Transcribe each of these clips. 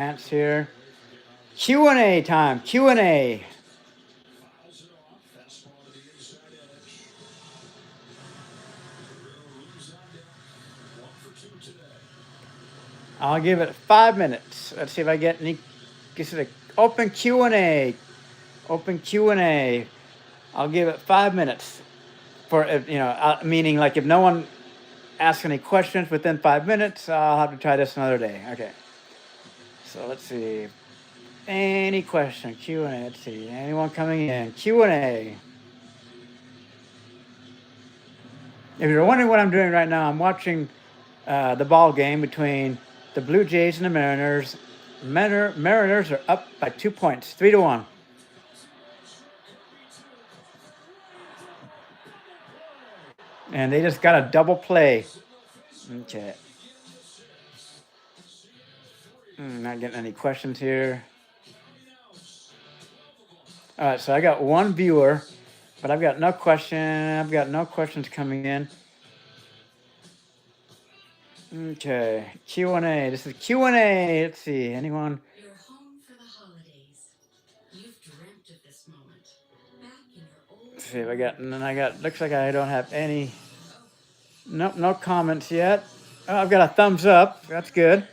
Chance here. Q&A time. Q&A. I'll give it 5 minutes. Let's see if I get any. This is an open Q&A. Open Q&A. I'll give it 5 minutes for meaning like if no one asks any questions within 5 minutes, I'll have to try this another day. Okay. So let's see. Any question? Q&A. Let's see. Anyone coming in? Q&A. If you're wondering what I'm doing right now, I'm watching the ball game between the Blue Jays and the Mariners. Mariners are up by 2 points, 3-1. And they just got a double play. Okay. Not getting any questions here. All right, so I got one viewer, but I've got no questions coming in. Okay, Q&A. This is Q&A. Let's see. Anyone? You're home for the holidays. You've dreamt of this moment. Back in your old. Let's see if I got. Looks like I don't have any. Nope, no comments yet. Oh, I've got a thumbs up. That's good.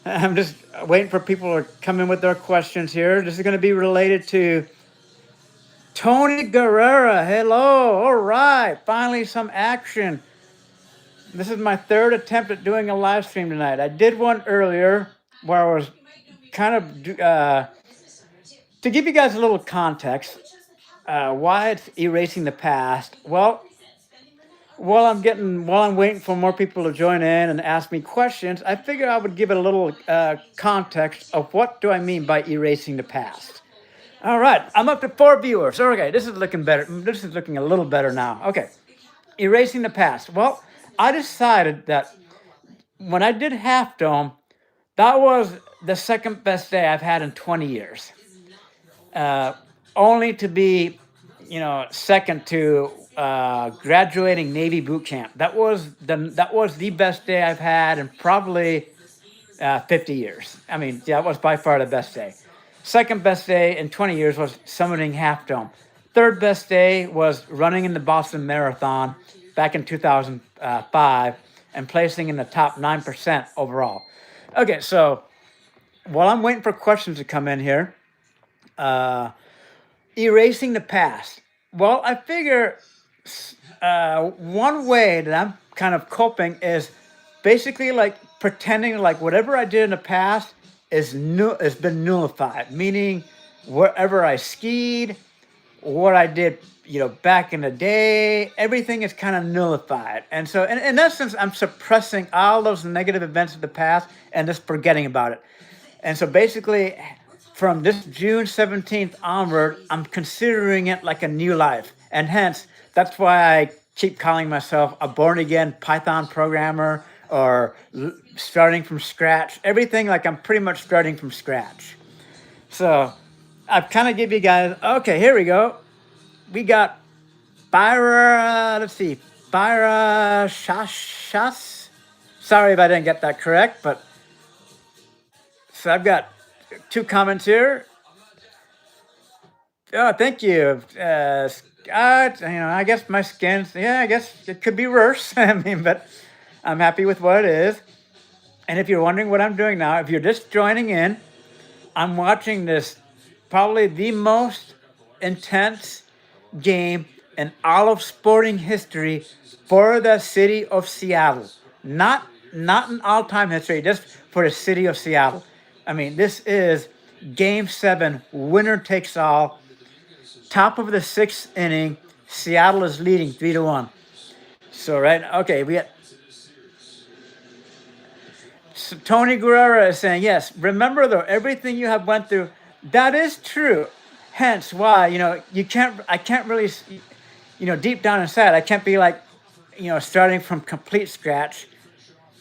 I'm just waiting for people to come in with their questions here. This is going to be related to Tony Guerrera. Hello. All right. Finally, some action. This is my third attempt at doing a live stream tonight. I did one earlier where I was kind of, to give you guys a little context, why it's erasing the past. Well, while I'm waiting for more people to join in and ask me questions, I figured I would give it a little context of what do I mean by erasing the past. All right, I'm up to 4 viewers. Okay, this is looking better. This is looking a little better now. Okay, erasing the past. Well, I decided that when I did Half Dome, that was the second best day I've had in 20 years. Only to be, second to graduating Navy boot camp. That was the best day I've had in probably 50 years. I mean, that was by far the best day. Second best day in 20 years was summiting Half Dome. Third best day was running in the Boston Marathon back in 2005 and placing in the top 9% overall. Okay, so while I'm waiting for questions to come in here, erasing the past. Well, I figure one way that I'm kind of coping is basically like pretending like whatever I did in the past has been nullified, meaning wherever I skied, what I did, back in the day, everything is kind of nullified. And so in essence, I'm suppressing all those negative events of the past and just forgetting about it. And so basically, from this June 17th onward, I'm considering it like a new life. And hence, that's why I keep calling myself a born-again Python programmer or starting from scratch. Everything like I'm pretty much starting from scratch. So I've kind of give you guys, okay, here we go. We got Byra, let's see, Byra Shas. Sorry if I didn't get that correct, but so I've got 2 comments here. Oh, thank you. I guess my skin's, I guess it could be worse. I mean, but I'm happy with what it is. And if you're wondering what I'm doing now, if you're just joining in, I'm watching this probably the most intense game in all of sporting history for the city of Seattle. Not in all-time history, just for the city of Seattle. I mean, this is Game 7, winner takes all. Top of the 6th inning, Seattle is leading 3-1. So, right, okay, we got so Tony Guerrera is saying, yes, remember though, everything you have went through, that is true. Hence why, I can't really, deep down inside, I can't be like, starting from complete scratch.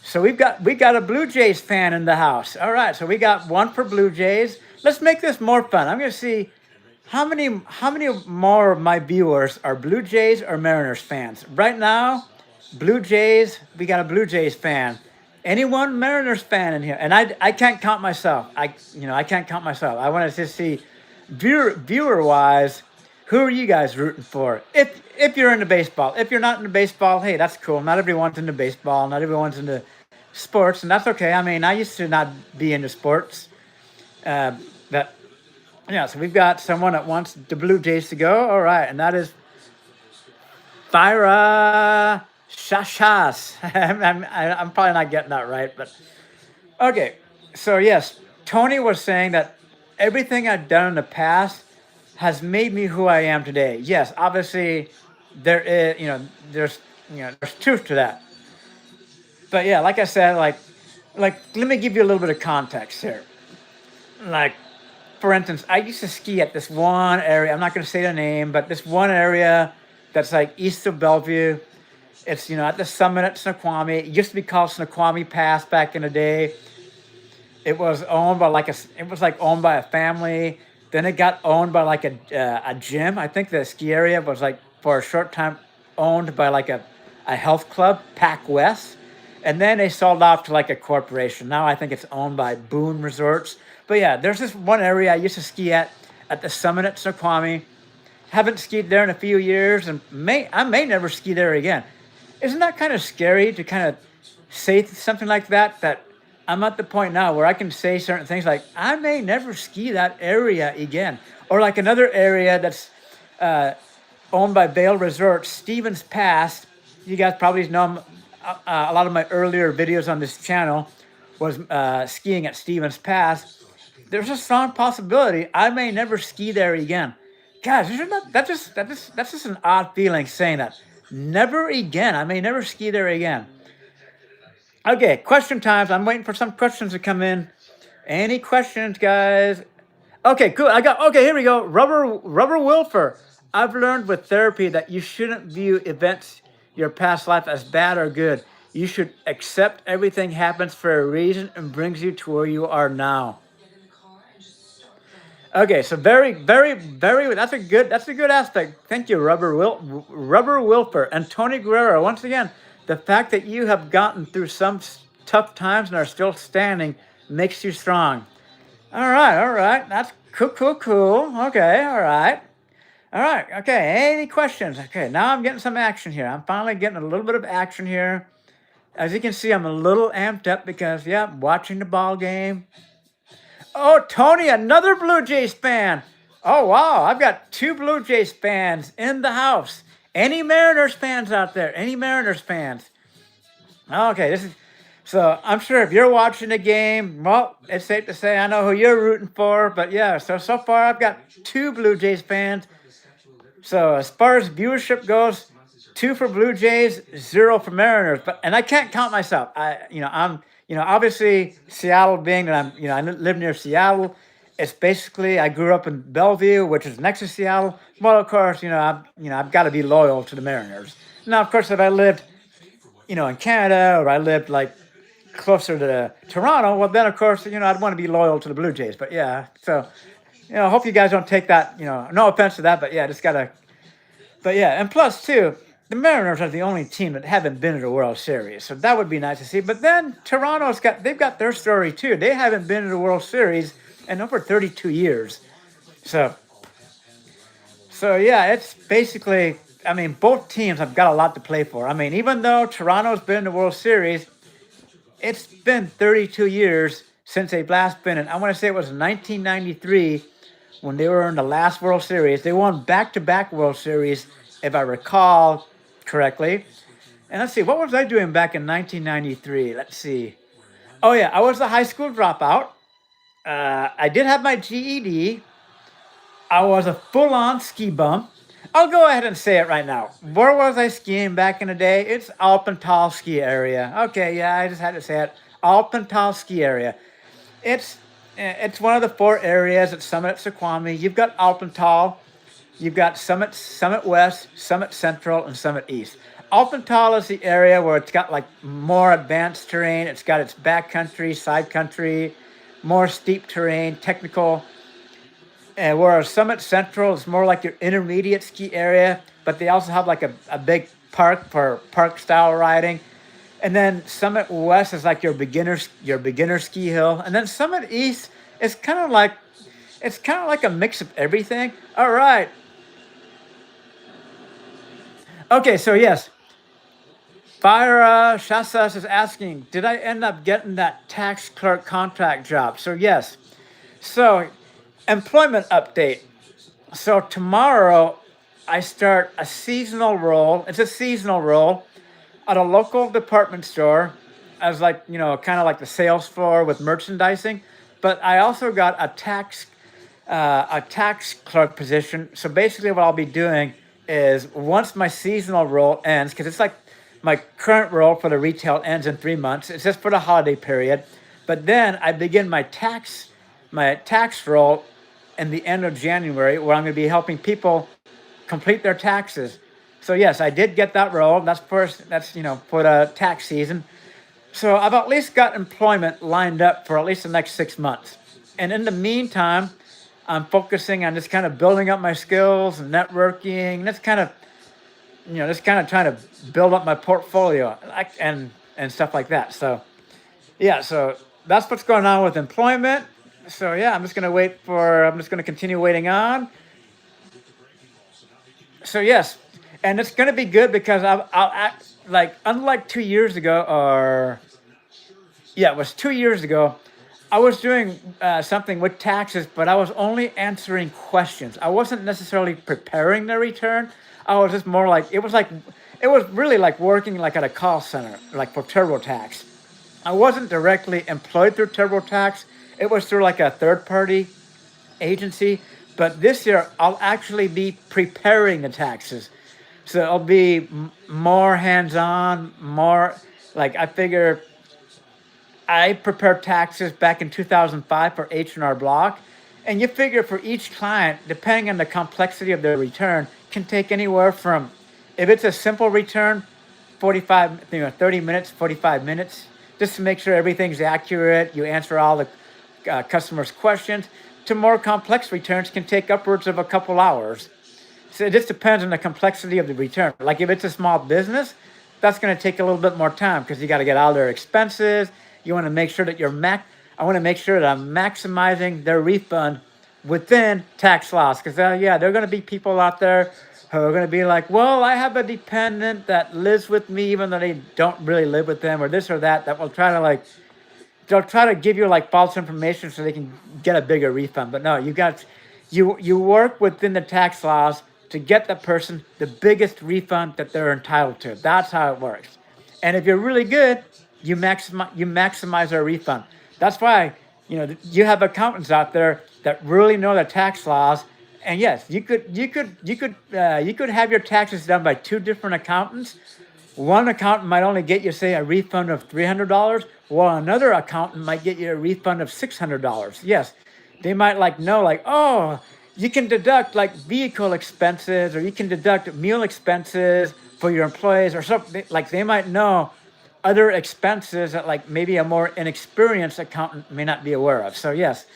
So we got a Blue Jays fan in the house. All right, so we got one for Blue Jays. Let's make this more fun. I'm going to see how many more of my viewers are Blue Jays or Mariners fans. Right now, Blue Jays, we got a Blue Jays fan. Anyone Mariners fan in here? And I can't count myself. I can't count myself. I want to just see viewer wise, who are you guys rooting for? If you're into baseball. If you're not into baseball, hey, that's cool. Not everyone's into baseball. Not everyone's into sports, and that's okay. I mean, I used to not be into sports. That Yeah. So we've got someone that wants the Blue Jays to go. All right, and that is Fira Shashas. I'm probably not getting that right, but okay. So yes, Tony was saying that everything I've done in the past has made me who I am today. Yes, obviously there is, there's truth to that. But yeah, like I said, like let me give you a little bit of context here. Like for instance, I used to ski at this one area. I'm not going to say the name, but this one area that's like east of Bellevue. It's at the summit at Snoqualmie. It used to be called Snoqualmie Pass back in the day. It was owned by it was like owned by a family. Then it got owned by like a gym. I think the ski area was like for a short time owned by like a health club, Pac West. And then they sold off to like a corporation. Now I think it's owned by Boone Resorts. But yeah, there's this one area I used to ski at the summit at Snoqualmie. Haven't skied there in a few years, and I may never ski there again. Isn't that kind of scary to kind of say something like that? That I'm at the point now where I can say certain things like I may never ski that area again, or like another area that's owned by Vail Resorts, Stevens Pass. You guys probably know a lot of my earlier videos on this channel was skiing at Stevens Pass. There's a strong possibility I may never ski there again. Guys, isn't that's just an odd feeling saying that. Never again. I may never ski there again. Okay, question times. I'm waiting for some questions to come in. Any questions, guys? Okay, cool. Okay, here we go. Rubber Wilfer. I've learned with therapy that you shouldn't view events your past life as bad or good. You should accept everything happens for a reason and brings you to where you are now. Okay, so very, very, very. That's a good aspect. Thank you, Rubber Wilfer, and Tony Guerrero. Once again, the fact that you have gotten through some tough times and are still standing makes you strong. All right. That's cool. Okay, all right. Okay, any questions? Okay, now I'm getting some action here. I'm finally getting a little bit of action here. As you can see, I'm a little amped up because, yeah, watching the ball game. Oh, Tony, another Blue Jays fan. Oh, wow, I've got two Blue Jays fans in the house. Any Mariners fans out there? Any Mariners fans? Okay, so I'm sure if you're watching the game, well, it's safe to say I know who you're rooting for. But yeah, so far I've got two Blue Jays fans. So as far as viewership goes, 2 for Blue Jays, 0 for Mariners. And I can't count myself. I'm obviously Seattle being that I live near Seattle. It's basically I grew up in Bellevue, which is next to Seattle. Well, of course, I've got to be loyal to the Mariners. Now, of course, if I lived, in Canada or I lived like closer to Toronto, well, then of course, I'd want to be loyal to the Blue Jays. But yeah, so hope you guys don't take that, no offense to that, but yeah, just gotta. But yeah, and plus too, the Mariners are the only team that haven't been to the World Series, so that would be nice to see. But then they've got their story too. They haven't been to the World Series in over 32 years. So yeah, it's basically, both teams have got a lot to play for. Even though Toronto's been in the World Series, it's been 32 years since they've last been in. I want to say it was 1993 when they were in the last World Series. They won back-to-back World Series, if I recall correctly. And let's see, what was I doing back in 1993? Let's see. Oh, yeah, I was a high school dropout. I did have my GED. I was a full-on ski bum. I'll go ahead and say it right now. Where was I skiing back in the day? It's Alpental ski area. Okay, yeah, I just had to say it. Alpental ski area. It's one of the 4 areas at Summit at Snoqualmie. You've got Alpental, you've got Summit West, Summit Central, and Summit East. Alpental is the area where it's got like more advanced terrain. It's got its back country, side country, more steep terrain, technical. And whereas Summit Central is more like your intermediate ski area, but they also have like a big park for park style riding. And then Summit West is like your beginner ski hill, and then Summit East is kind of like a mix of everything. All right. Okay. So yes, Fire Shasas is asking, did I end up getting that tax clerk contract job? So yes. So employment update. So tomorrow I start a seasonal role. It's a seasonal role at a local department store as like, kind of like the sales floor with merchandising. But I also got a tax clerk position. So basically, what I'll be doing is once my seasonal role ends, because it's like my current role for the retail ends in 3 months. It's just for the holiday period. But then I begin my tax role in the end of January, where I'm going to be helping people complete their taxes. So yes, I did get that role. That's for the tax season. So I've at least got employment lined up for at least the next 6 months. And in the meantime, I'm focusing on just kind of building up my skills and networking. Just kind of trying to build up my portfolio and stuff like that. So yeah, so that's what's going on with employment. So yeah, I'm just gonna continue waiting on. So yes, and it's gonna be good because I'll act like, unlike 2 years ago, or yeah, it was 2 years ago. I was doing something with taxes, but I was only answering questions. I wasn't necessarily preparing the return. I was just more like it was really like working like at a call center, like for TurboTax. I wasn't directly employed through TurboTax. It was through like a third party agency. But this year, I'll actually be preparing the taxes. So it'll be more hands on, more like I figure I prepared taxes back in 2005 for H&R Block. And you figure for each client, depending on the complexity of their return, can take anywhere from, if it's a simple return, 30 minutes, 45 minutes, just to make sure everything's accurate. You answer all the customers' questions. To more complex returns can take upwards of a couple hours. So it just depends on the complexity of the return. Like if it's a small business, that's going to take a little bit more time because you got to get all their expenses. You want to make sure that I want to make sure that I'm maximizing their refund within tax laws. Because yeah, there are going to be people out there who are going to be like, well, I have a dependent that lives with me, even though they don't really live with them, or this or that. That will try to they'll try to give you like false information so they can get a bigger refund. But no, you work within the tax laws to get the person the biggest refund that they're entitled to. That's how it works. And if you're really good, you maximize their refund. That's why you have accountants out there that really know the tax laws. And yes, you could have your taxes done by two different accountants. One accountant might only get you, say, a refund of $300, while another accountant might get you a refund of $600. Yes, they might know, oh, you can deduct like vehicle expenses, or you can deduct meal expenses for your employees, or something. Like they might know other expenses that like maybe a more inexperienced accountant may not be aware of. So yes,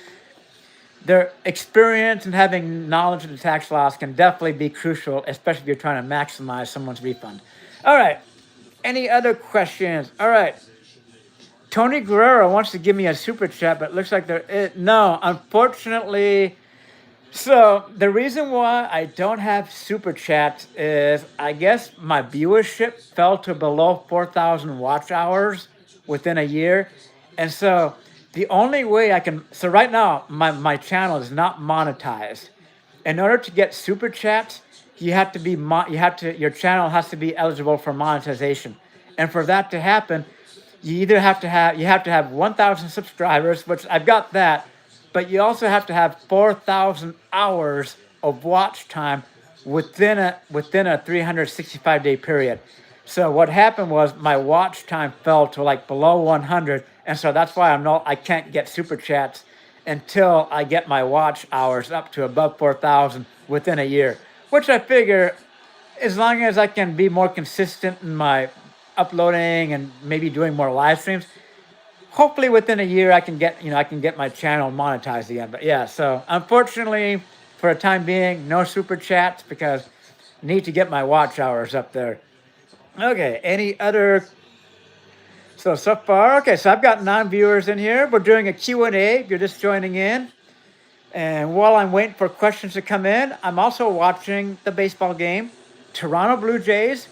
their experience and having knowledge of the tax laws can definitely be crucial, especially if you're trying to maximize someone's refund. All right. Any other questions? All right. Tony Guerrero wants to give me a super chat, but it looks like there is no. Unfortunately, so the reason why I don't have super chats is I guess my viewership fell to below 4,000 watch hours within a year. And so the only way I can, so right now my channel is not monetized. In order to get super chats, your channel has to be eligible for monetization. And for that to happen, you have to have 1,000 subscribers, which I've got that, but you also have to have 4,000 hours of watch time within a 365-day period. So what happened was my watch time fell to like below 100, and so that's why I can't get super chats until I get my watch hours up to above 4,000 within a year, which I figure as long as I can be more consistent in my uploading and maybe doing more live streams, hopefully within a year I can get my channel monetized again. But yeah, so unfortunately for the time being, no super chats because I need to get my watch hours up there. Okay, any other So far, okay, so I've got 9 viewers in here. We're doing a Q&A if you're just joining in. And while I'm waiting for questions to come in, I'm also watching the baseball game. Toronto Blue Jays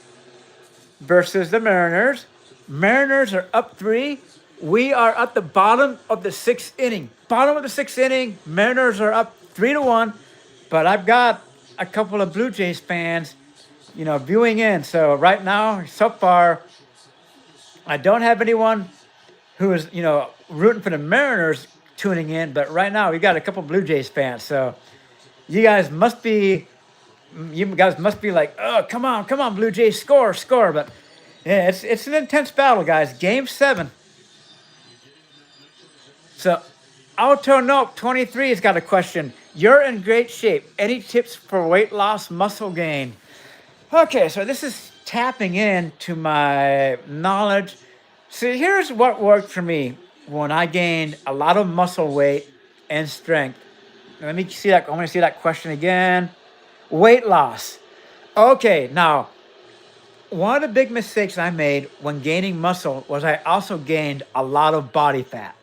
versus the Mariners. Mariners are up 3. We are at the bottom of the 6th inning. Bottom of the 6th inning. Mariners are up 3-1. But I've got a couple of Blue Jays fans, viewing in. So right now, so far, I don't have anyone who is, rooting for the Mariners tuning in. But right now, we got a couple Blue Jays fans. So you guys must be like, oh, come on, Blue Jays, score. But yeah, it's an intense battle, guys. Game 7. So Auto Nope 23 has got a question. You're in great shape. Any tips for weight loss, muscle gain? Okay, so this is tapping into my knowledge. So here's what worked for me when I gained a lot of muscle weight and strength. Let me see that. I want to see that question again. Weight loss. Okay, now, one of the big mistakes I made when gaining muscle was I also gained a lot of body fat.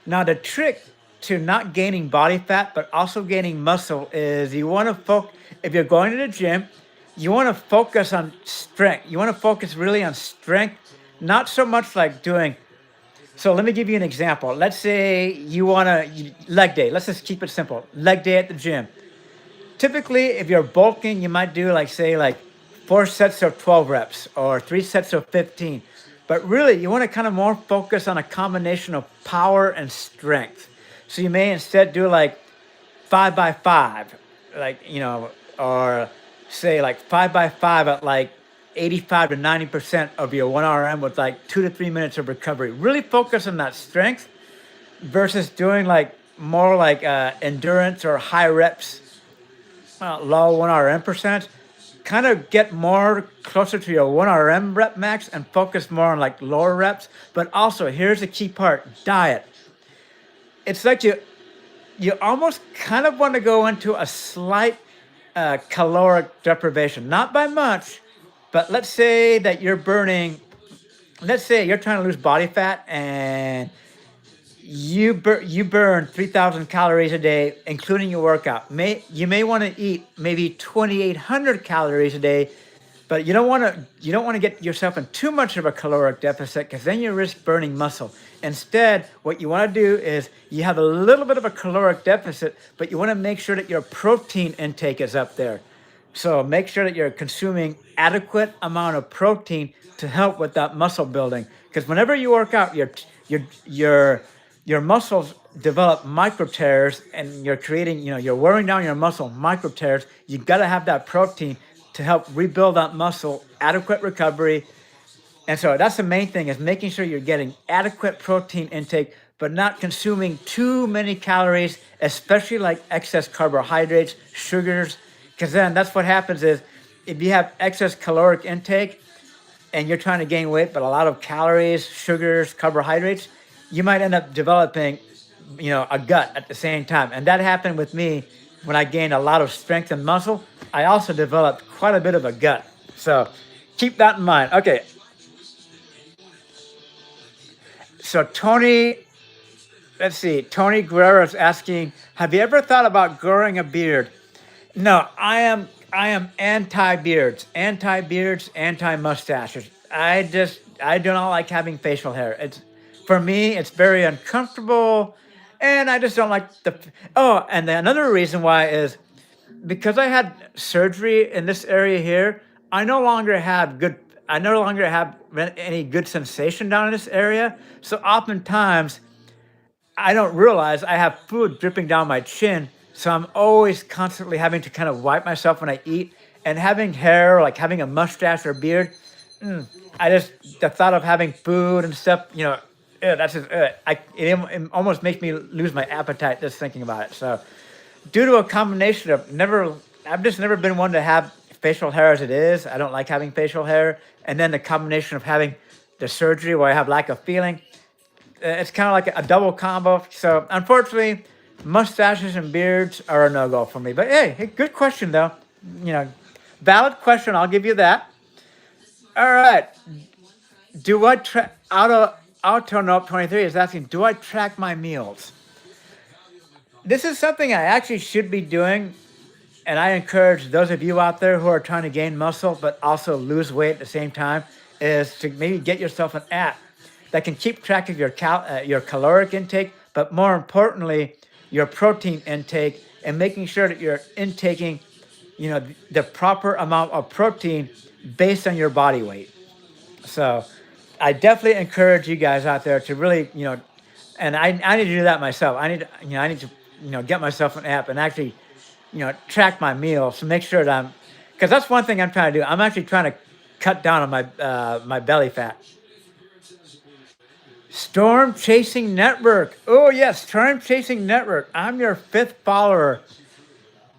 Now, the trick to not gaining body fat, but also gaining muscle is you want to if you're going to the gym, you want to focus on strength. You want to focus really on strength, not so much like doing. So let me give you an example. Let's say you want to leg day. Let's just keep it simple. Leg day at the gym. Typically, if you're bulking, you might do like 4 sets of 12 reps or 3 sets of 15. But really, you want to kind of more focus on a combination of power and strength. So you may instead do like 5 by 5, or say like 5 by 5 at like 85 to 90% of your 1 RM with like 2 to 3 minutes of recovery. Really focus on that strength versus doing like more like endurance or high reps, low 1 RM percentage. Kind of get more closer to your 1 RM rep max and focus more on like lower reps. But also, here's the key part: diet. It's like you almost kind of want to go into a slight caloric deprivation, not by much, but let's say that let's say you're trying to lose body fat and you burn 3,000 calories a day, including your workout. You may want to eat maybe 2,800 calories a day, but you don't want to get yourself in too much of a caloric deficit because then you risk burning muscle. Instead, what you want to do is you have a little bit of a caloric deficit, but you want to make sure that your protein intake is up there. So make sure that you're consuming adequate amount of protein to help with that muscle building. Because whenever you work out, your muscles develop micro tears, and you're wearing down your muscle micro tears. You got to have that protein to help rebuild that muscle, adequate recovery. And so that's the main thing, is making sure you're getting adequate protein intake, but not consuming too many calories, especially like excess carbohydrates, sugars, because then that's what happens is if you have excess caloric intake and you're trying to gain weight, but a lot of calories, sugars, carbohydrates, you might end up developing, a gut at the same time. And that happened with me when I gained a lot of strength and muscle. I also developed quite a bit of a gut. So keep that in mind. Okay. So Tony Guerrero is asking, have you ever thought about growing a beard? No, I am anti-beards, anti-mustaches. I do not like having facial hair. For me, it's very uncomfortable, and I just don't like another reason why is because I had surgery in this area here. I no longer have any good sensation down in this area. So oftentimes I don't realize I have food dripping down my chin. So I'm always constantly having to kind of wipe myself when I eat. And having hair, like having a mustache or beard, the thought of having food and stuff, that's just, it almost makes me lose my appetite just thinking about it. So due to a combination of I've just never been one to have facial hair as it is. I don't like having facial hair. And then the combination of having the surgery where I have lack of feeling, it's kind of like a double combo. So unfortunately, mustaches and beards are a no-go for me. But hey, good question though. Valid question. I'll give you that. All right. Autonope 23 is asking, do I track my meals? This is something I actually should be doing, and I encourage those of you out there who are trying to gain muscle but also lose weight at the same time, is to maybe get yourself an app that can keep track of your caloric intake, but more importantly, your protein intake, and making sure that you're intaking, the proper amount of protein based on your body weight. So I definitely encourage you guys out there to really, and I need to do that myself. I need to, get myself an app and actually, track my meals to make sure that because that's one thing I'm trying to do. I'm actually trying to cut down on my belly fat. Storm Chasing Network. Oh yes, Storm Chasing Network. I'm your 5th follower.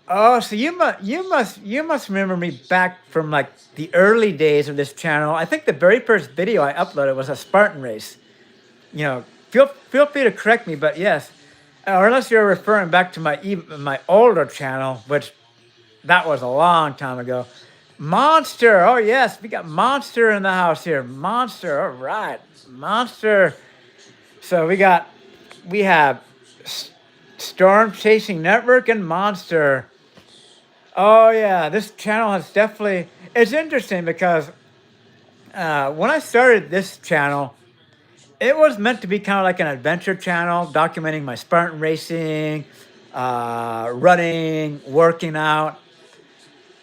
Oh, so you must remember me back from like the early days of this channel. I think the very first video I uploaded was a Spartan race. Feel free to correct me, but yes, or unless you're referring back to my older channel, which that was a long time ago. Monster. Oh yes, we got Monster in the house here. Monster. All right, Monster. So we have Storm Chasing Network and Monster. Oh yeah, this channel has definitely. It's interesting because when I started this channel, it was meant to be kind of like an adventure channel, documenting my Spartan racing, running, working out,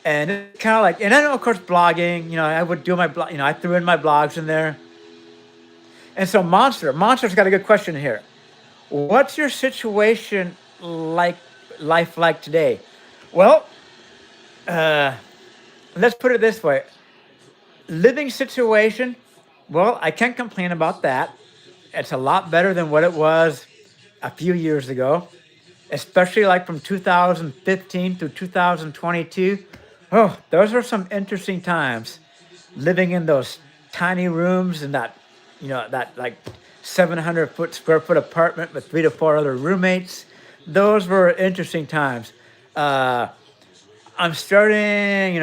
and it's kind of like, and then of course blogging. I would do my blog. I threw in my blogs in there, and so Monster's got a good question here. What's your situation life like today? Well, let's put it this way. Living situation, well, I can't complain about that. It's a lot better than what it was a few years ago, especially like from 2015 through 2022. Oh, those are some interesting times living in those tiny rooms in that like 700 square foot apartment with 3 to 4 other roommates. Those were interesting times. I'm starting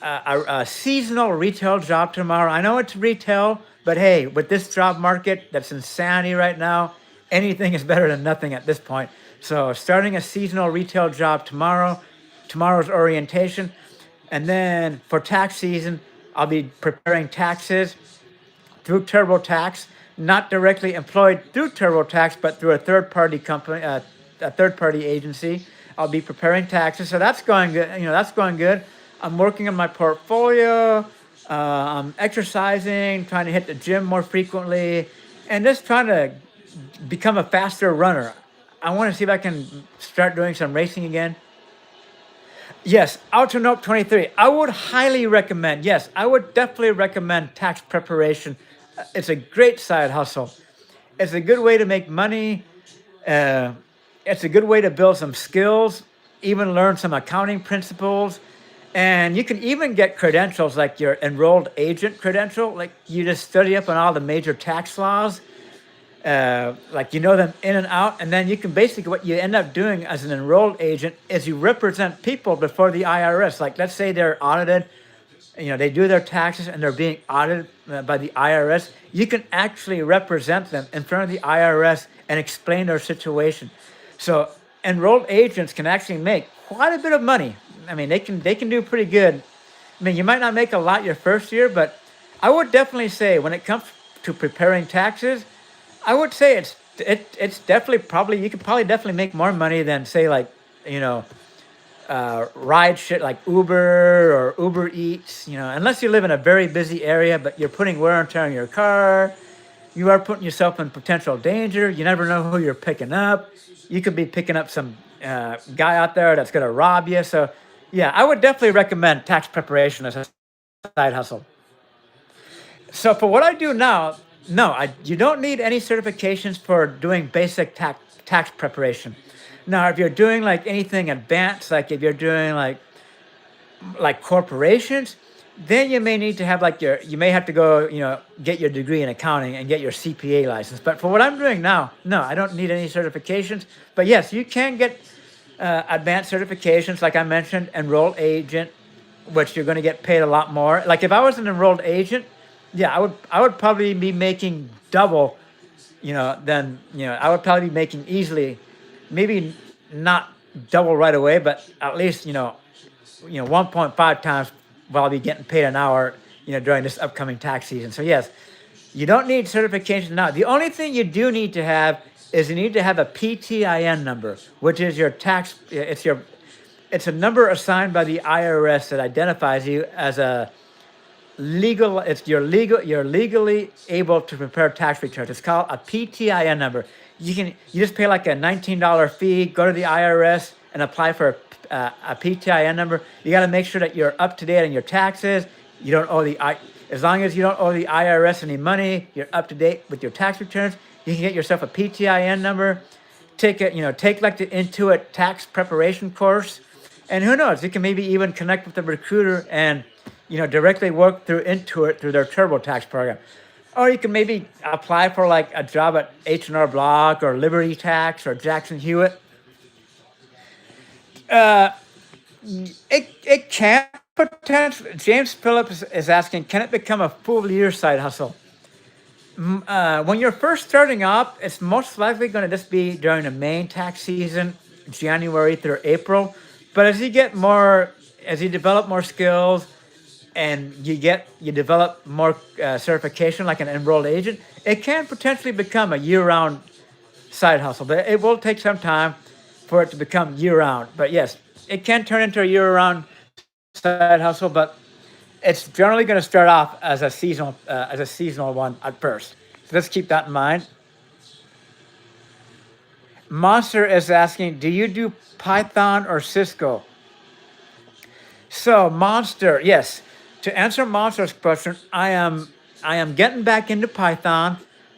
a seasonal retail job tomorrow. I know it's retail, but hey, with this job market that's insanity right now, anything is better than nothing at this point. So starting a seasonal retail job tomorrow's orientation. And then for tax season, I'll be preparing taxes through TurboTax, not directly employed through TurboTax, but through a third-party company, a third-party agency. I'll be preparing taxes, so that's going good. That's going good. I'm working on my portfolio. I'm exercising, trying to hit the gym more frequently, and just trying to become a faster runner. I want to see if I can start doing some racing again. Yes, Autonope 23. I would highly recommend. Yes, I would definitely recommend tax preparation. It's a great side hustle. It's a good way to make money. It's a good way to build some skills, even learn some accounting principles. And you can even get credentials like your enrolled agent credential. Like you just study up on all the major tax laws. Like them in and out. And then you can basically, what you end up doing as an enrolled agent is you represent people before the IRS. Like let's say they're audited, they do their taxes and they're being audited by the IRS. You can actually represent them in front of the IRS and explain their situation. So enrolled agents can actually make quite a bit of money. I mean, they can do pretty good. I mean, you might not make a lot your first year, but I would definitely say when it comes to preparing taxes, I would say it's definitely you could probably definitely make more money than say like ride shit like Uber or Uber Eats. Unless you live in a very busy area, but you're putting wear and tear on your car. You are putting yourself in potential danger. You never know who you're picking up. You could be picking up some guy out there that's going to rob you. So, yeah, I would definitely recommend tax preparation as a side hustle. So for what I do now, no, you don't need any certifications for doing basic tax preparation. Now, if you're doing like anything advanced, like if you're doing like corporations, then you may need to have you may have to go, get your degree in accounting and get your CPA license. But for what I'm doing now, no, I don't need any certifications. But yes, you can get advanced certifications, like I mentioned, enrolled agent, which you're going to get paid a lot more. Like if I was an enrolled agent, yeah, I would probably be making double, then I would probably be making easily, maybe not double right away, but at least 1.5 times what I'll be getting paid an hour, during this upcoming tax season. So yes, you don't need certification now. The only thing you do need to have is you need to have a PTIN number, which is your tax. It's a number assigned by the IRS that identifies you as a legal. It's your legal. You're legally able to prepare tax returns. It's called a PTIN number. You just pay like a $19 fee. Go to the IRS and apply for a PTIN number. You got to make sure that you're up to date on your taxes. You don't owe as long as you don't owe the IRS any money. You're up to date with your tax returns. You can get yourself a PTIN number. Take like the Intuit tax preparation course, and who knows, you can maybe even connect with the recruiter and directly work through Intuit through their TurboTax program. Or you can maybe apply for like a job at H&R Block or Liberty Tax or Jackson Hewitt. It can potentially. James Phillips is asking, can it become a full year side hustle? When you're first starting off, it's most likely going to just be during the main tax season, January through April. But as you develop more skills, and you develop more certification like an enrolled agent, it can potentially become a year-round side hustle. But it will take some time for it to become year-round. But yes, it can turn into a year-round side hustle, but it's generally going to start off as a seasonal one at first. So let's keep that in mind. Monster is asking, do you do Python or Cisco? So Monster, yes. To answer Monster's question, I am getting back into Python.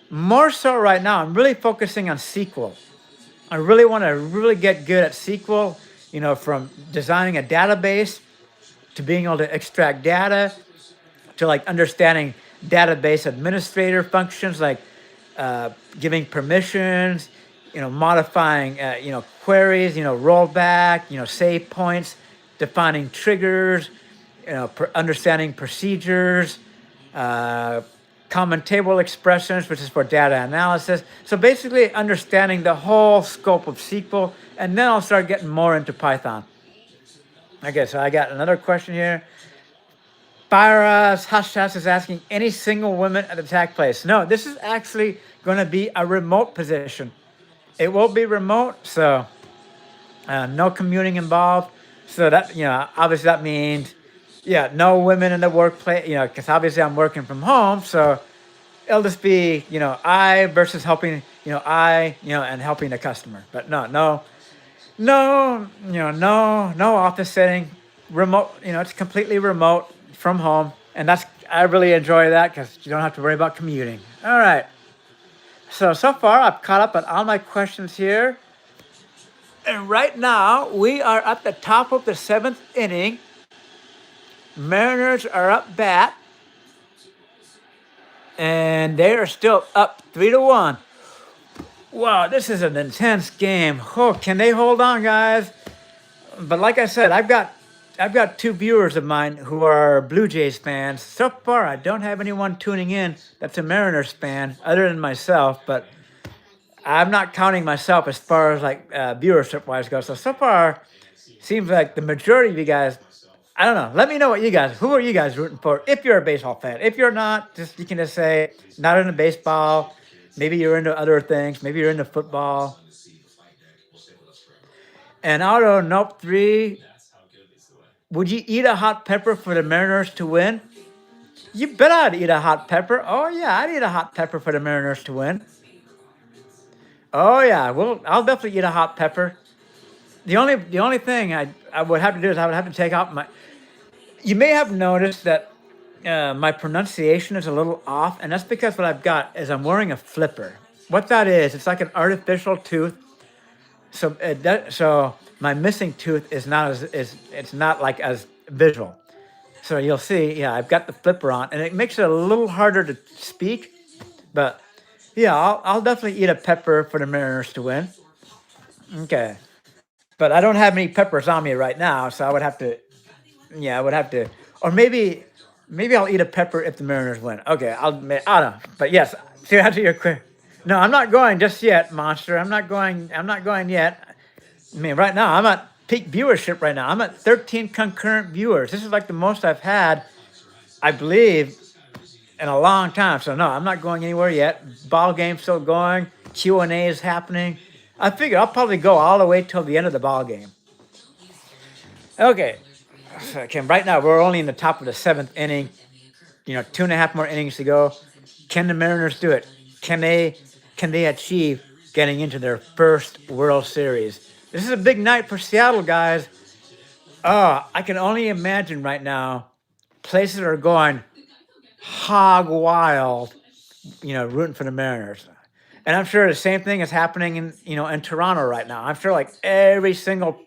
More so right now, I'm really focusing on SQL. I really want to really get good at SQL, from designing a database to being able to extract data to like understanding database administrator functions like giving permissions, modifying, queries, rollback, save points, defining triggers, understanding procedures, common table expressions, which is for data analysis. So basically understanding the whole scope of SQL, and then I'll start getting more into Python. Okay, so I got another question here. Byra's Hush is asking, any single women at the tax place? No, this is actually going to be a remote position. It will be remote, so no commuting involved. So that, obviously that means, no women in the workplace, because obviously I'm working from home. So it'll just be, I versus helping, and helping the customer. But no office setting, remote, it's completely remote from home. And I really enjoy that because you don't have to worry about commuting. All right. So far I've caught up on all my questions here. And right now we are at the top of the 7th inning. Mariners are up bat. And they are still up 3-1. Wow, this is an intense game. Oh, can they hold on, guys? But like I said, I've got 2 viewers of mine who are Blue Jays fans. So far, I don't have anyone tuning in that's a Mariners fan other than myself. But I'm not counting myself as far as like viewership-wise goes. So far, seems like the majority of you guys. I don't know. Let me know who are you guys rooting for if you're a baseball fan. If you're not, you can just say, not into baseball. Maybe you're into other things. Maybe you're into football. And Auto, nope, 3. Would you eat a hot pepper for the Mariners to win? You bet I'd eat a hot pepper. Oh, yeah, I'd eat a hot pepper for the Mariners to win. Oh, yeah, I'll definitely eat a hot pepper. The only thing I would have to do is I would have to take out my... You may have noticed that my pronunciation is a little off, and that's because what I've got is I'm wearing a flipper. What that is, it's like an artificial tooth. So my missing tooth is not as visual. So you'll see, I've got the flipper on, and it makes it a little harder to speak. But I'll definitely eat a pepper for the Mariners to win. Okay, but I don't have any peppers on me right now, so I would have to, or maybe Maybe I'll eat a pepper if the Mariners win. Okay, I don't know. But yes, to answer your question, no, I'm not going just yet, Monster. I'm not going. I'm not going yet. I mean, right now I'm at peak viewership. Right now I'm at 13 concurrent viewers. This is like the most I've had, I believe, in a long time. So no, I'm not going anywhere yet. Ball game's still going. Q&A is happening. I figure I'll probably go all the way till the end of the ball game. Okay. Okay. Right now we're only in the top of the seventh inning. 2.5 more innings to go. Can the Mariners do it? Can they achieve getting into their first World Series? This is a big night for Seattle, guys. Oh, I can only imagine right now. Places are going hog wild, rooting for the Mariners. And I'm sure the same thing is happening in Toronto right now. I'm sure like every single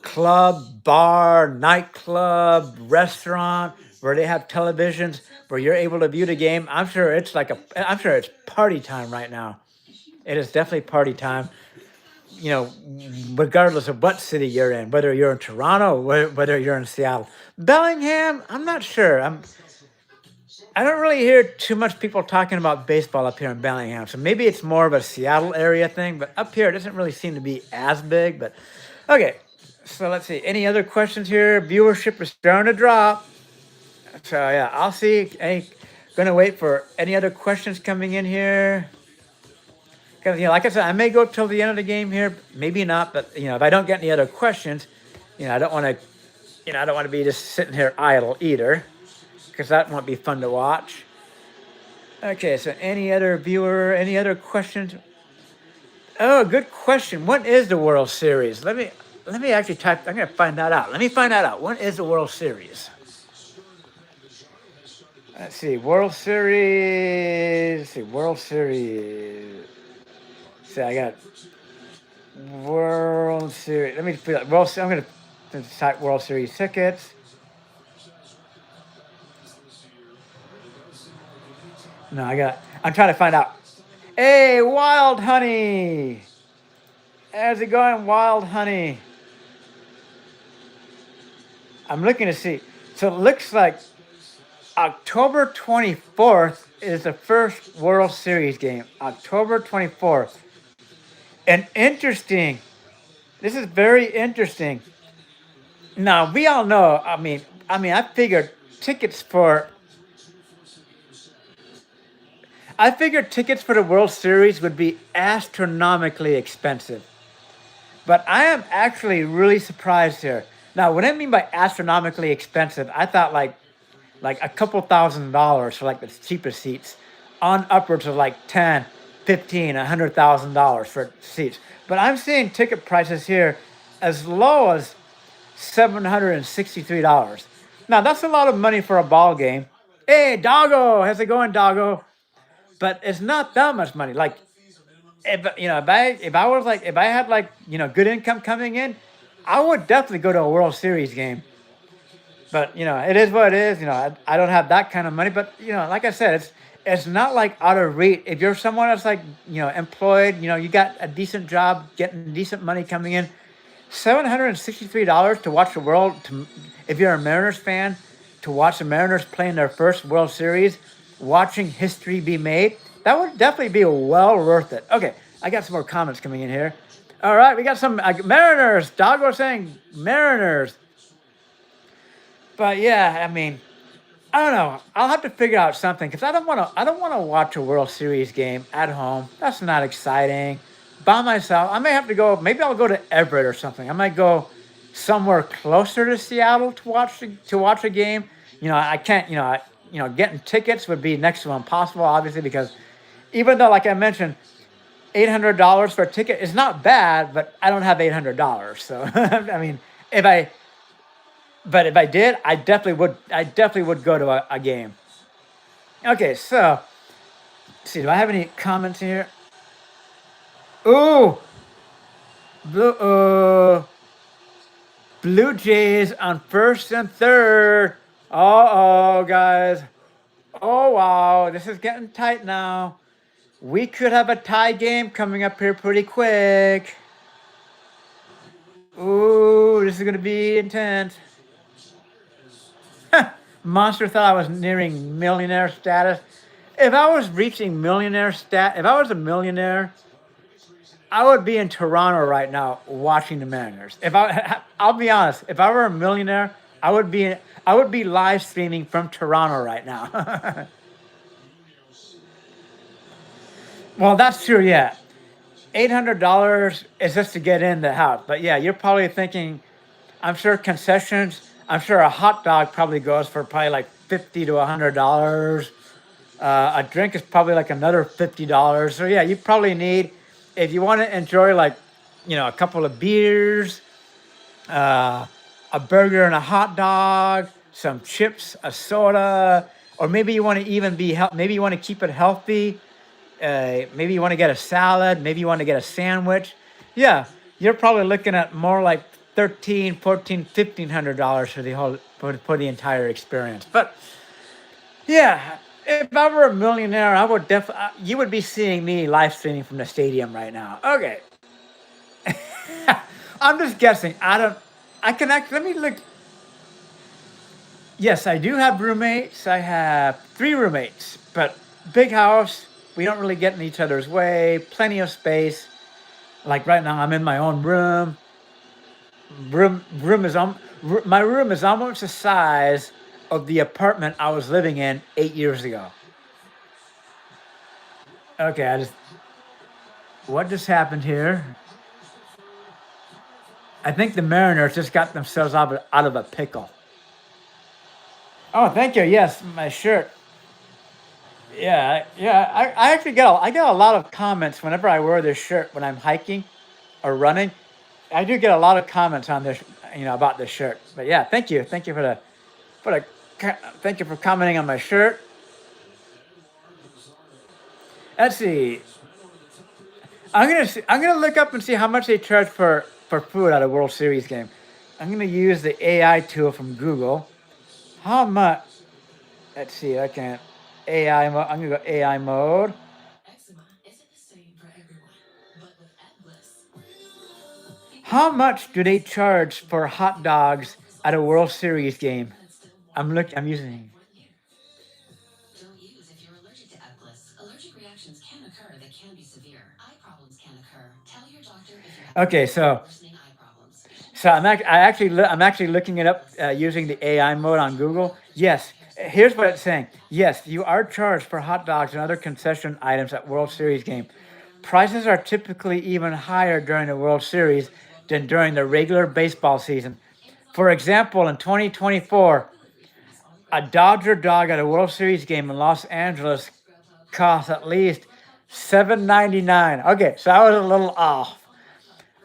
club, bar, nightclub, restaurant where they have televisions where you're able to view the game. I'm sure it's party time right now. It is definitely party time. Regardless of what city you're in, whether you're in Toronto, whether you're in Seattle, Bellingham. I'm not sure. I don't really hear too much people talking about baseball up here in Bellingham. So maybe it's more of a Seattle area thing, but up here it doesn't really seem to be as big. But okay, so let's see. Any other questions here? Viewership is starting to drop. So yeah, I'll see. Gonna wait for any other questions coming in here. Because like I said, I may go till the end of the game here, maybe not. But if I don't get any other questions, I don't want to be just sitting here idle either, because that won't be fun to watch. Okay, so any other questions? Oh, good question. What is the World Series? Let me actually type. I'm gonna find that out. Let me find that out. What is the World Series? Let's see. World Series. Let's see. World Series. See, I got World Series. Let me put World. I'm gonna type World Series tickets. No, I'm trying to find out. Hey, Wild Honey. How's it going, Wild Honey? I'm looking to see. So it looks like October 24th is the first World Series game. October 24th. And interesting. This is very interesting. Now, we all know, I figured tickets for the World Series would be astronomically expensive. But I am actually really surprised here. Now, what I mean by astronomically expensive, I thought like a couple $1,000s for like the cheapest seats, on upwards of like 10, 15, $100,000 for seats. But I'm seeing ticket prices here as low as $763. Now that's a lot of money for a ball game. Hey, Doggo, how's it going, Doggo? But it's not that much money. Like if I had like good income coming in, I would definitely go to a World Series game. But it is what it is. I don't have that kind of money. But like I said, it's not like out of reach. If you're someone that's like employed, you got a decent job, getting decent money coming in, $763 to watch the world. If you're a Mariners fan, to watch the Mariners playing their first World Series, watching history be made, that would definitely be well worth it. Okay, I got some more comments coming in here. All right, we got some Mariners. Doggo saying Mariners. But yeah, I don't know. I'll have to figure out something because I don't want to watch a World Series game at home. That's not exciting. By myself, I may have to go. Maybe I'll go to Everett or something. I might go somewhere closer to Seattle to watch a game. I can't. Getting tickets would be next to impossible, obviously, because even though, like I mentioned, $800 for a ticket is not bad, but I don't have $800. So if I did, I definitely would go to a game. Okay, so let's see, do I have any comments here? Ooh, Blue Jays on first and third. Oh, guys. Oh, wow, this is getting tight now. We could have a tie game coming up here pretty quick. Ooh, this is gonna be intense. Monster thought I was nearing millionaire status. If I was reaching millionaire if I was a millionaire, I would be in Toronto right now watching the Mariners. I'll be honest, if I were a millionaire, I would be live streaming from Toronto right now. Well, that's true, yeah. $800 is just to get in the house. But yeah, you're probably thinking, I'm sure concessions, I'm sure a hot dog probably goes for probably like $50 to $100. A drink is probably like another $50. So yeah, you probably need, if you want to enjoy like, a couple of beers, a burger and a hot dog, some chips, a soda, or maybe you want to even maybe you want to keep it healthy. Maybe you want to get a salad, maybe you want to get a sandwich. Yeah, you're probably looking at more like $1,300, $1,400 for the for the entire experience. But yeah, if I were a millionaire, I would definitely you would be seeing me live streaming from the stadium right now. Okay, I'm just guessing. I can actually let me look. Yes, I do have roommates. I have 3 roommates, but big house. We don't really get in each other's way. Plenty of space. Like right now, I'm in my own room. My room is almost the size of the apartment I was living in 8 years ago. Okay, what just happened here? I think the Mariners just got themselves out of a pickle. Oh, thank you. Yes, my shirt. Yeah, yeah. I actually get a lot of comments whenever I wear this shirt when I'm hiking or running. I do get a lot of comments on this, about this shirt. But yeah, thank you for the, thank you for commenting on my shirt. Let's see. I'm gonna look up and see how much they charge for food at a World Series game. I'm gonna use the AI tool from Google. How much? Let's see. I can't. AI mode. I'm gonna go AI mode. Eczema isn't the same for everyone, but with Ebglyss, How much do they charge for hot dogs at a World Series game? that's still I'm using. wouldn't you? Don't use if you're allergic to Ebglyss. Allergic reactions can occur that can be severe. Eye problems can occur. Tell your doctor if you're having Okay, so worsening eye problems. I'm actually looking it up using the AI mode on Google. Yes, here's what it's saying. Yes, you are charged for hot dogs and other concession items at World Series game. Prices are typically even higher during the World Series than during the regular baseball season. For example, in 2024, a Dodger dog at a World Series game in Los Angeles cost at least $7.99. Okay, so I was a little off.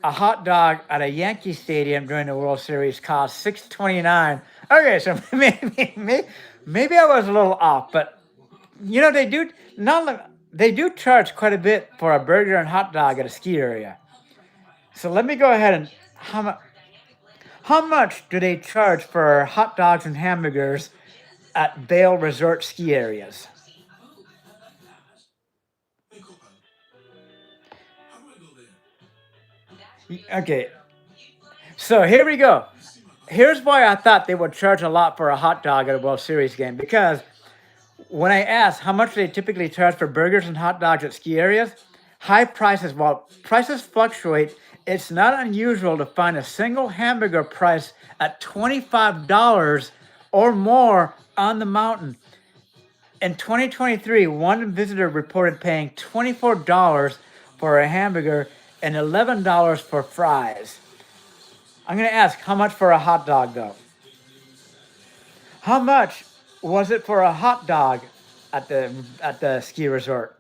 A hot dog at a Yankee Stadium during the World Series cost $6.29. Okay, so maybe I was a little off, but they do charge quite a bit for a burger and hot dog at a ski area. So let me go ahead and how much do they charge for hot dogs and hamburgers at Vail Resort ski areas? Okay, so here we go. Here's why I thought they would charge a lot for a hot dog at a World Series game, because when I asked how much they typically charge for burgers and hot dogs at ski areas, high prices, while prices fluctuate, it's not unusual to find a single hamburger price at $25 or more on the mountain. In 2023, one visitor reported paying $24 for a hamburger and $11 for fries. I'm going to ask, how much for a hot dog, though? How much was it for a hot dog at the ski resort?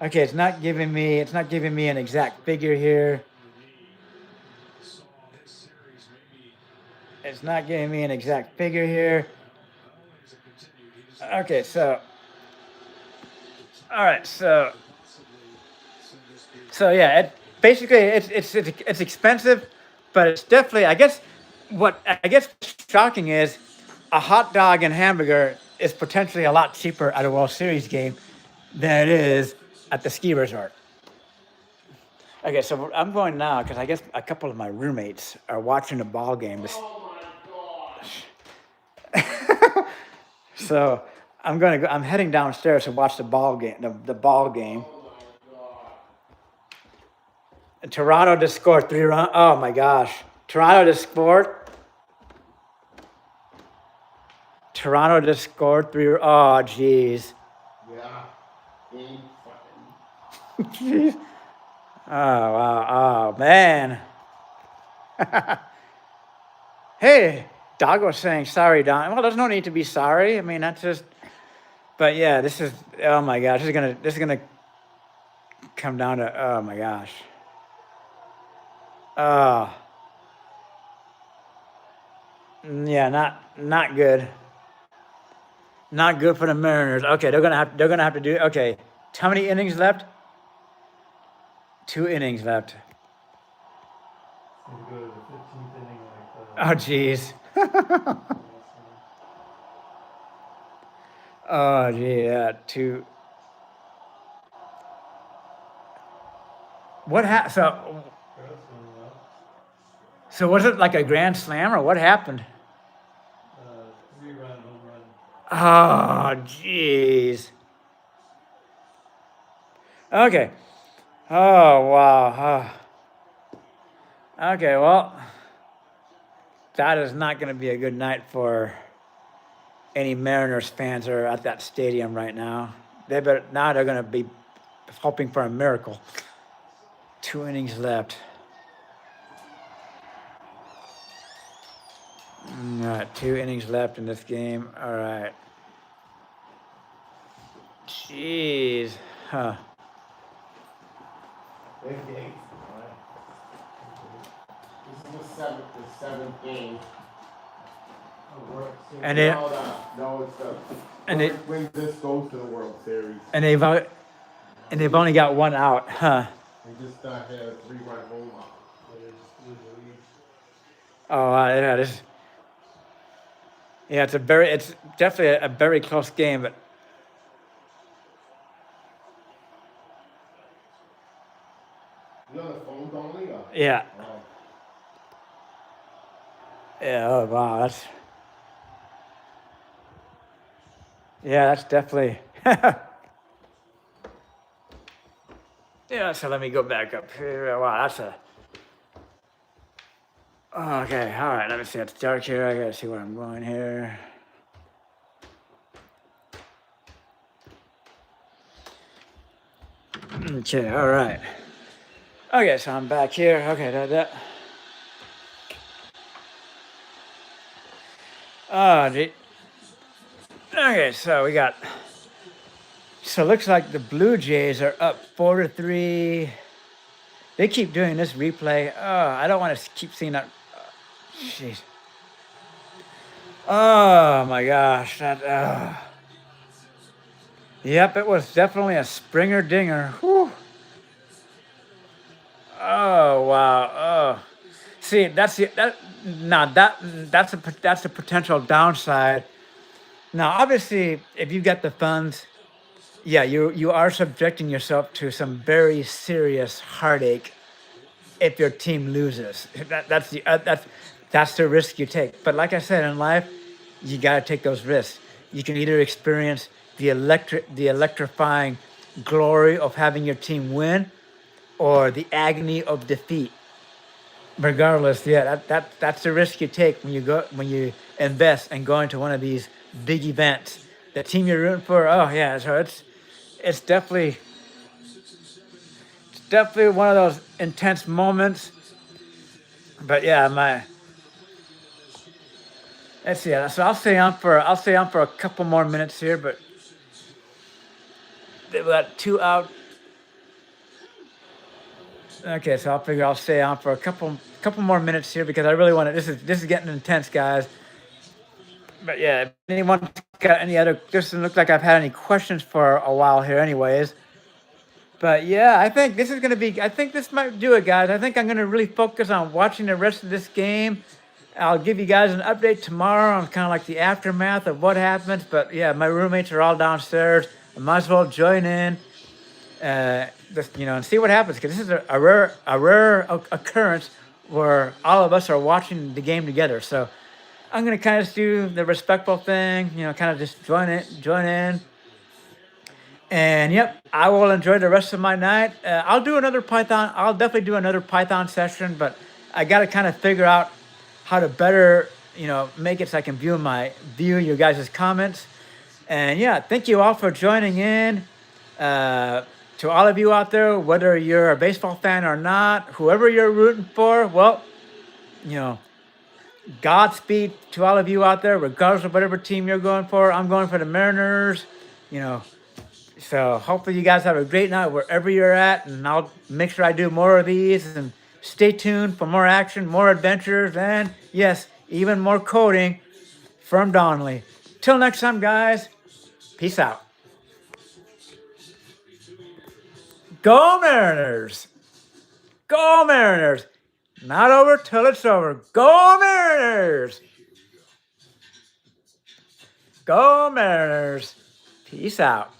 Okay, it's not giving me an exact figure here. It's not giving me an exact figure here. Okay, so all right, so yeah, basically it's expensive, but it's definitely, I guess shocking is a hot dog and hamburger is potentially a lot cheaper at a World Series game than it is at the ski resort. Okay, so I'm going now because I guess a couple of my roommates are watching the ball game. Oh my gosh. So I'm gonna go. I'm heading downstairs to watch the ball game. The ball game. Oh my god. Toronto just scored 3 runs. Oh my gosh! Toronto just scored. Toronto just scored 3. Oh jeez. Yeah. Game fucking. Jeez. Oh wow. Oh man. Hey, Dog was saying sorry, Don. Well, there's no need to be sorry. I mean, that's just. But yeah, this is. Oh my gosh, this is gonna come down to. Oh my gosh. Oh. Yeah, not good. Not good for the Mariners. Okay, they're gonna have to do. Okay, how many innings left? 2 innings left. Gonna go to the 15th inning Oh jeez. Oh gee, yeah. Two. What happened? So was it like a grand slam or what happened? 3-run home run. Oh jeez. Okay. Oh wow. Oh. Okay, well, that is not going to be a good night for any Mariners fans that are at that stadium right now. They're going to be hoping for a miracle. 2 innings left. All right, 2 innings left in this game. All right. Jeez. Huh. Big game. This is the seventh game. And it, No, it's the. And it- whoever wins this goes to the World Series. and they've only got 1 out, huh? They just had a 3-run home run. Oh, yeah, yeah, it's definitely a very close game, but You on the phones only? Or? yeah, Oh. yeah. Oh wow, that's definitely. Yeah, so let me go back up here. Wow, that's a. Okay, all right. Let me see. It's dark here. I gotta see where I'm going here. Okay, all right. Okay, so I'm back here. Okay, Oh, gee. Okay, so we got. So it looks like the Blue Jays are up 4-3. They keep doing this replay. Oh, I don't want to keep seeing that. Jeez. Oh my gosh. Yep, it was definitely a Springer dinger. Whew. Oh wow. Oh. See, that's a potential downside. Now, obviously, if you get the funds, yeah, you are subjecting yourself to some very serious heartache if your team loses. That's the risk you take. But like I said, in life, you got to take those risks. You can either experience the electrifying glory of having your team win, or the agony of defeat. Regardless, yeah, that's the risk you take when you invest and go into one of these big events. The team you're rooting for, oh yeah, so it's definitely one of those intense moments. But yeah, let's see. So I'll stay on for a couple more minutes here, but they've got 2 out. Okay, so I'll stay on for a couple more minutes here because I really want to. This is getting intense, guys. But yeah, if anyone got any other? Doesn't look like I've had any questions for a while here, anyways. But yeah, I think this is gonna be. I think this might do it, guys. I think I'm gonna really focus on watching the rest of this game. I'll give you guys an update tomorrow on kind of like the aftermath of what happens. But yeah, my roommates are all downstairs. I might as well join in. this, and see what happens, because this is a rare occurrence where all of us are watching the game together. So I'm gonna kind of do the respectful thing, kind of just join in. And yep, I will enjoy the rest of my night. I'll do another Python. I'll definitely do another Python session, but I got to kind of figure out how to better, make it so I can view your guys' comments. And yeah, thank you all for joining in. To all of you out there, whether you're a baseball fan or not, whoever you're rooting for, well, Godspeed to all of you out there, regardless of whatever team you're going for. I'm going for the Mariners, So hopefully you guys have a great night wherever you're at, and I'll make sure I do more of these, and stay tuned for more action, more adventures, and yes, even more coding from Donnelly. Till next time, guys, peace out. Go Mariners! Go Mariners! Not over till it's over. Go Mariners! Go Mariners! Peace out.